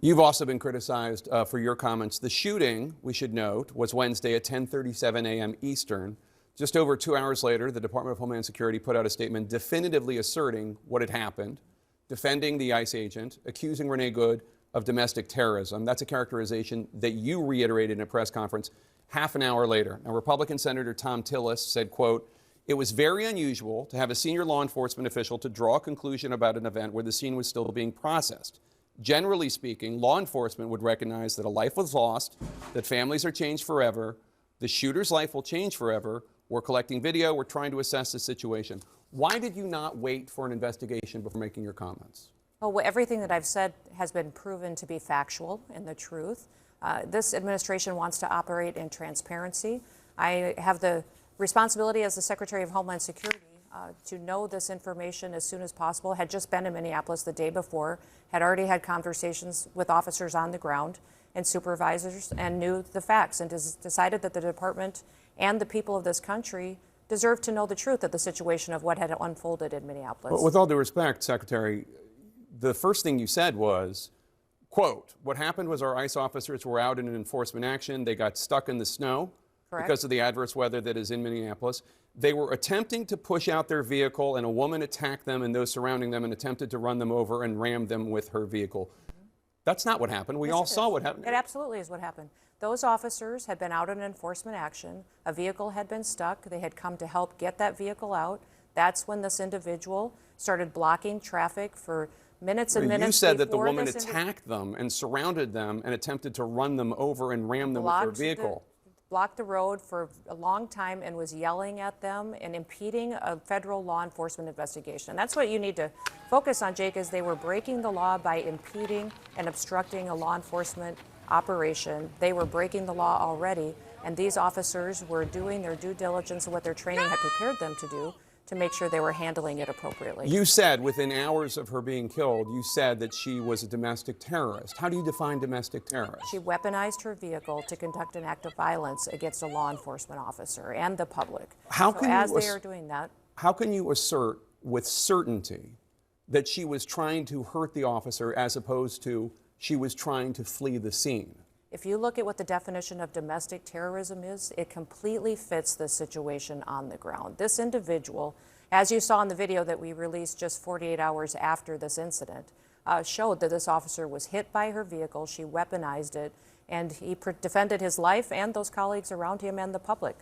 You've also been criticized for your comments. The shooting, we should note, was Wednesday at 10:37 a.m. Eastern. Just over 2 hours later, the Department of Homeland Security put out a statement definitively asserting what had happened, defending the ICE agent, accusing Renee Good of domestic terrorism. That's a characterization that you reiterated in a press conference half an hour later. Now, Republican Senator Tom Tillis said, quote, "It was very unusual to have a senior law enforcement official to draw a conclusion about an event where the scene was still being processed. Generally speaking, law enforcement would recognize that a life was lost, that families are changed forever, the shooter's life will change forever. We're collecting video, we're trying to assess the situation." Why did you not wait for an investigation before making your comments? Well, everything that I've said has been proven to be factual and the truth. This administration wants to operate in transparency. I have the responsibility as the Secretary of Homeland Security to know this information as soon as possible. Had just been in Minneapolis the day before, had already had conversations with officers on the ground and supervisors, and knew the facts, and decided that the department and the people of this country deserve to know the truth of the situation of what had unfolded in Minneapolis. But with all due respect, Secretary, the first thing you said was, quote, "What happened was our ICE officers were out in an enforcement action. They got stuck in the snow." Correct. Because of the adverse weather that is in Minneapolis. They were attempting to push out their vehicle, and a woman attacked them and those surrounding them and attempted to run them over and ram them with her vehicle. That's not what happened. We all saw what happened. It absolutely is what happened. Those officers had been out in enforcement action. A vehicle had been stuck. They had come to help get that vehicle out. That's when this individual started blocking traffic for minutes and minutes. You said that the woman attacked them and surrounded them and attempted to run them over and ram them with her vehicle. Blocked the road for a long time and was yelling at them and impeding a federal law enforcement investigation. And that's what you need to focus on, Jake, is they were breaking the law by impeding and obstructing a law enforcement operation. They were breaking the law already, and these officers were doing their due diligence and what their training had prepared them to do to make sure they were handling it appropriately. You said within hours of her being killed, you said that she was a domestic terrorist. How do you define domestic terrorist? She weaponized her vehicle to conduct an act of violence against a law enforcement officer and the public. They are doing that. How can you assert with certainty that she was trying to hurt the officer as opposed to she was trying to flee the scene? If you look at what the definition of domestic terrorism is, it completely fits the situation on the ground. This individual, as you saw in the video that we released just 48 hours after this incident, showed that this officer was hit by her vehicle, she weaponized it, and he defended his life and those colleagues around him and the public.